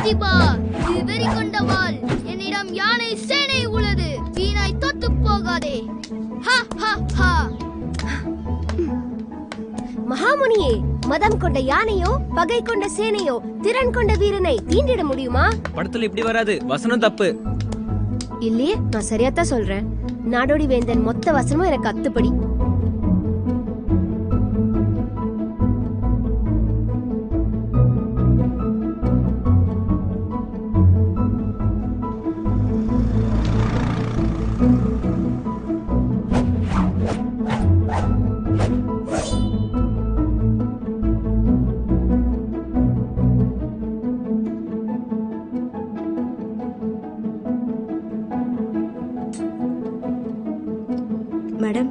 திபா, இது வெறி கொண்டவாள். என்னிடம் யானை சேனை உள்ளது. வீணாய் தொத்து போகாதே. ஹா ஹா ஹா. மகாமுனியே, மதம் கொண்ட யானையோ பகை கொண்ட சேனையோ திறன் கொண்ட வீரனை தீண்டிட முடியுமா? படத்துல இப்படி வராது, வசனம் தப்பு. இல்லையே, நான் சரியாத்தான் சொல்றேன். நாடோடி வேந்தன் மொத்த வசனமும் எனக்கு அத்துப்படி. மேடம்,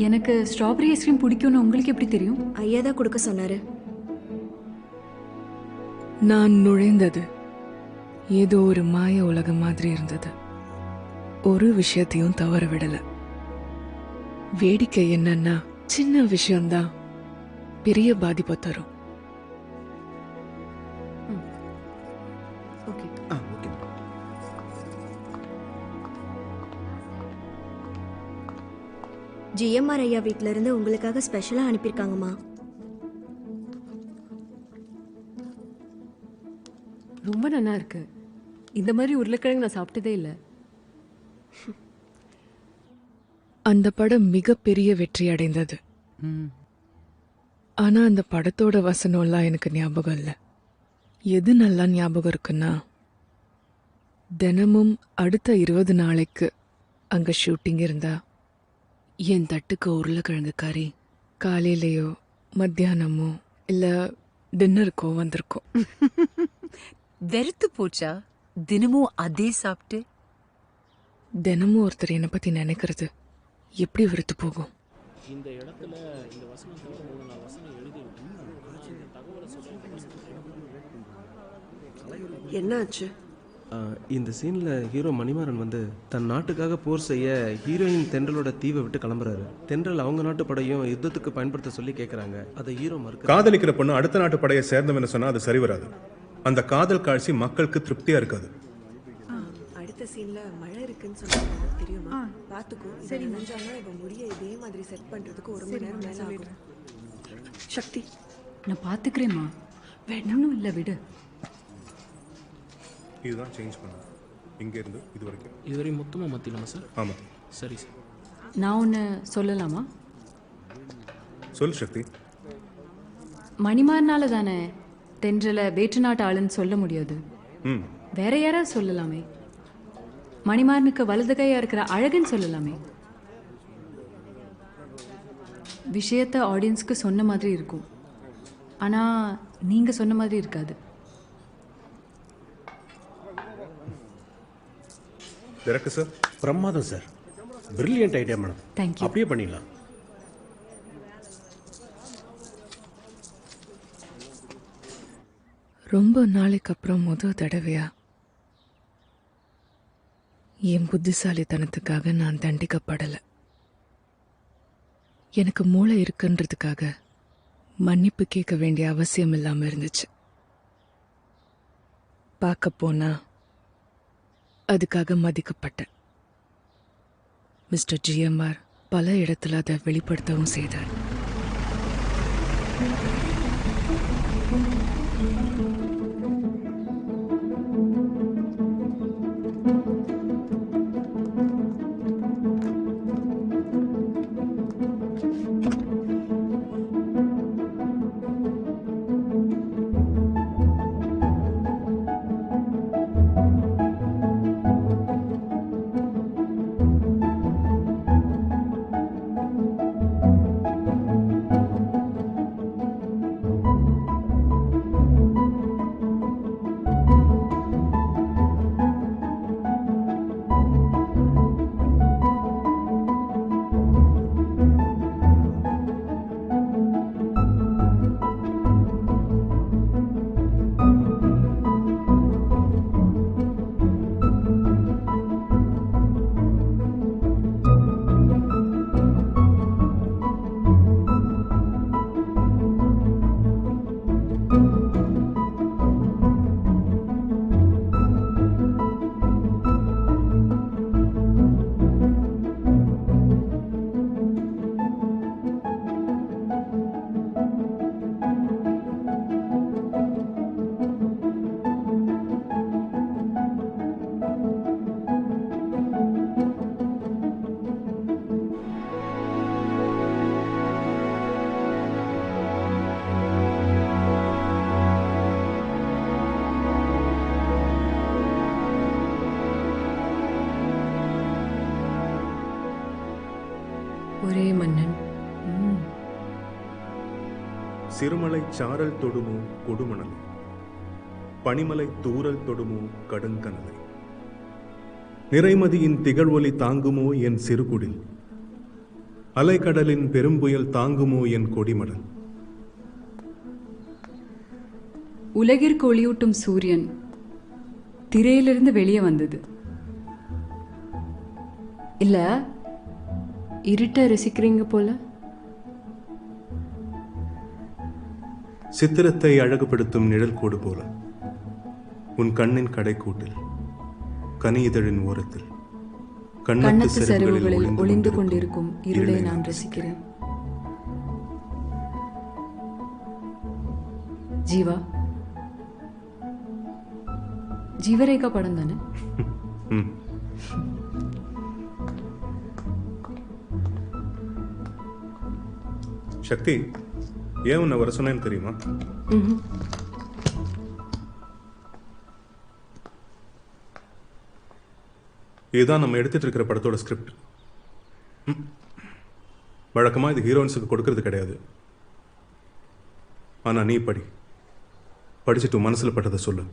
எனக்கு ஸ்ட்ராபெரி ஐஸ்கிரீம் பிடிக்கும்னு உங்களுக்கு எப்படி தெரியும்? ஐயா தான் கொடுக்க சொன்னாரு. நான் நுழைந்தது ஏதோ ஒரு மாய உலகம் மாதிரி இருந்தது. ஒரு விஷயத்தையும் தவற விடல. வேடிக்கை என்னன்னா, சின்ன விஷயம்தான் பெரிய பாதிப்பை தரும். ஓகே. ஜிஎம்ஆர் ஐயா வீட்ல இருந்து உங்களுக்காக ஸ்பெஷலா அனுப்பியிருக்காங்கம்மா. ரொம்ப நல்லா இருக்கு. இந்த மாதிரி உருளைக்கிழங்கு நான் சாப்பிட்டதே இல்லை. அந்த படம் மிகப்பெரிய வெற்றி அடைந்தது. ஆனா அந்த படத்தோட வசனம்லாம் எனக்கு ஞாபகம் இல்லை. எது நல்லா ஞாபகம் இருக்குன்னா, தினமும் அடுத்த 20 நாளைக்கு அங்க ஷூட்டிங் இருந்தா என் தட்டுக்கு உருளைக்கிழங்கு கறி காலையிலையோ மத்தியானமோ இல்ல டின்னருக்கோ வந்திருக்கும். வெறுத்து போச்சா தினமும் அதே சாப்பிட்டு? தினமும் ஒருத்தர் என்னை பத்தி நினைக்கிறது எப்படி வெறுத்து போகும்? இந்த இடத்துல இந்த வசனம் தவிர 3-4 வசனம் எழுதி என்னாச்சு? இந்த சீன்ல ஹீரோ மணிமாறன் வந்து தன் நாட்டுக்காக போர் செய்ய ஹீரோயின் தென்றலோட தீவை விட்டு கிளம்புறாரு. தென்றல் அவங்க நாட்டு படையும் யுத்தத்துக்கு பயன்படுத்த சொல்லி கேட்கறாங்க. அதை ஹீரோ மறுக்க. காதலிக்கிற பொண்ணு அடுத்த நாட்டு படையை சேர்ந்தவன்னு சொன்னா அது சரி வராது. அந்த காதல் காட்சி மக்களுக்கு திருப்தியா இருக்காது. அடுத்த சீன்ல மழை இருக்குன்னு சொன்னாங்க, தெரியுமா? பாத்துக்கோ. சரி, நஞ்சானா இவ முடிய இதே மாதிரி செட் பண்றதுக்கு 1 மணி நேரம் மேல ஆகும். சக்தி, நான் பாத்துக்கிறேம்மா. வேணும்னு இல்லை, விடு. இதுதான் சேஞ்ச் பண்ணு. இங்க இருந்து இது வரைக்கும். இதுவரை மொத்தமா மாத்திடலாமா சார்? ஆமா. சரி சார். நான் ஒன்று சொல்லலாமா? சொல் சக்தி. மணிமாறனால தானே தென்றலை வேற்று நாட்டு ஆளுன்னு சொல்ல முடியாது. ம். வேற யாராவது சொல்லலாமே. மணிமாறனுக்கு வலது கையா இருக்கிற அழகுன்னு சொல்லலாமே. விஷயத்த ஆடியன்ஸ்க்கு சொன்ன மாதிரி இருக்கும், ஆனா நீங்க சொன்ன மாதிரி இருக்காது. டைரக்டர் சார், பிரமாதம் sir. Brilliant idea madam. Thank you. அப்படியே பண்ணிடலாம். ரொம்ப நாளைக்கு அப்புறம் முதல் தடவையா என் புத்திசாலித்தனத்துக்காக நான் தண்டிக்கப்படலை. எனக்கு மூளை இருக்குன்றதுக்காக மன்னிப்பு கேட்க வேண்டிய அவசியம் இல்லாம இருந்துச்சு. பார்க்க போனா அதுக்காக மதிக்கப்பட்டேன். மிஸ்டர் ஜிஎம்ஆர் பல இடத்துல அதை வெளிப்படுத்தவும் செய்தார். சிறுமலை சாரல் தொடுமோ கொடுமணலை, பனிமலை தூரல் தொடுமோ கடுங்கனலை, நிறைமதியின் திகழ்வொலி தாங்குமோ என் சிறுகுடில், அலைக்கடலின் பெரும்புயல் தாங்குமோ என் கொடிமடல். உலகிற்கு ஒளியூட்டும் சூரியன் திரையிலிருந்து வெளியே வந்தது. இல்ல இருட்ட ரசிக்கிறீங்க போல. சித்திரத்தை அழகுபடுத்தும் நிழல் கோடு போல உன் கண்ணின் கடைக்கூட்டில், கனி இதழின் ஓரத்தில், கண்ணத்து செருவுகளில் ஒளிந்து கொண்டிருக்கும் இருளை நான் ரசிக்கிறேன். ஜீவா, ஜீவரேகா படம் தானே? சக்தி, ஏன் உன்னை வர சொன்னேன்னு தெரியுமா? இதுதான் நம்ம எடுத்துட்டு இருக்கிற படத்தோட ஸ்கிரிப்ட். வழக்கமா இது ஹீரோயின்ஸுக்கு கொடுக்கறது கிடையாது. ஆனா நீ படிச்சுட்டு மனசுல பட்டதை சொல்லு.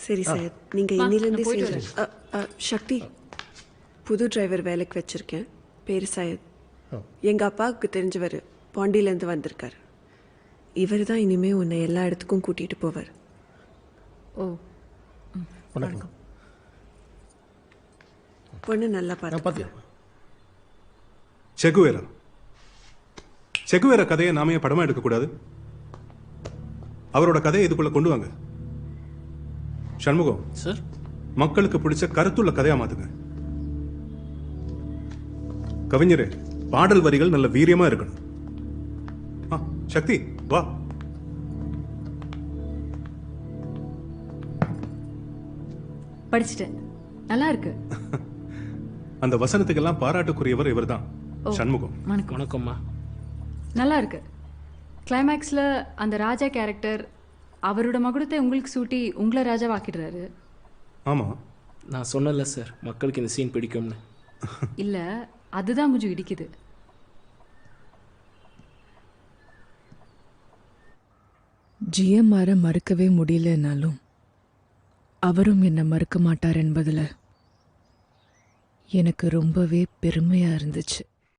சரி சார், நீங்க இன்னிலிருந்தே சக்தி, புது டிரைவர் வேலைக்கு வச்சிருக்கேன். பேரு சையத். எங்க அப்பாவுக்கு தெரிஞ்சவர், பாண்டியிலேருந்து வந்திருக்காரு. இவர் தான் இனிமே உன்னை எல்லா இடத்துக்கும் கூட்டிட்டு போவார். ஓ, வணக்கம். பொண்ணு நல்லா பார்த்து. செகுவேரா கதையை நாமே படமா எடுக்கக்கூடாது. அவரோட கதையை இதுக்குள்ள கொண்டு வாங்க. சண்முகம் சார், மக்களுக்கு பிடிச்ச கருத்துள்ள கதையா மாத்துங்க. கவிஞரே, பாடல் வரிகள் நல்ல வீரியமா இருக்கணும். சக்தி வா. படிச்சிட்டேன், நல்லா இருக்கு. அந்த வசனத்துக்கெல்லாம் பாராட்டுக்குரியவர் இவர்தான், சண்முகம். வணக்கம்மா. நல்லா இருக்கு. கிளைமேக்ஸ்ல அந்த ராஜா கேரக்டர் அவரோட மகுடத்தை உங்களுக்கு சூட்டி உங்களை ராஜாவாக்கிடுறாரு. ஆமா, நான் சொன்னல சார், மக்களுக்கு இந்த சீன் பிடிக்கும்னு. இல்ல, அதுதான் கொஞ்சம் இடிக்குது. ஜிஎம்ஆரை மறுக்கவே முடியலனாலும் அவரும் என்னை மறுக்க மாட்டார் என்பதில் எனக்கு ரொம்பவே பெருமையா இருந்துச்சு.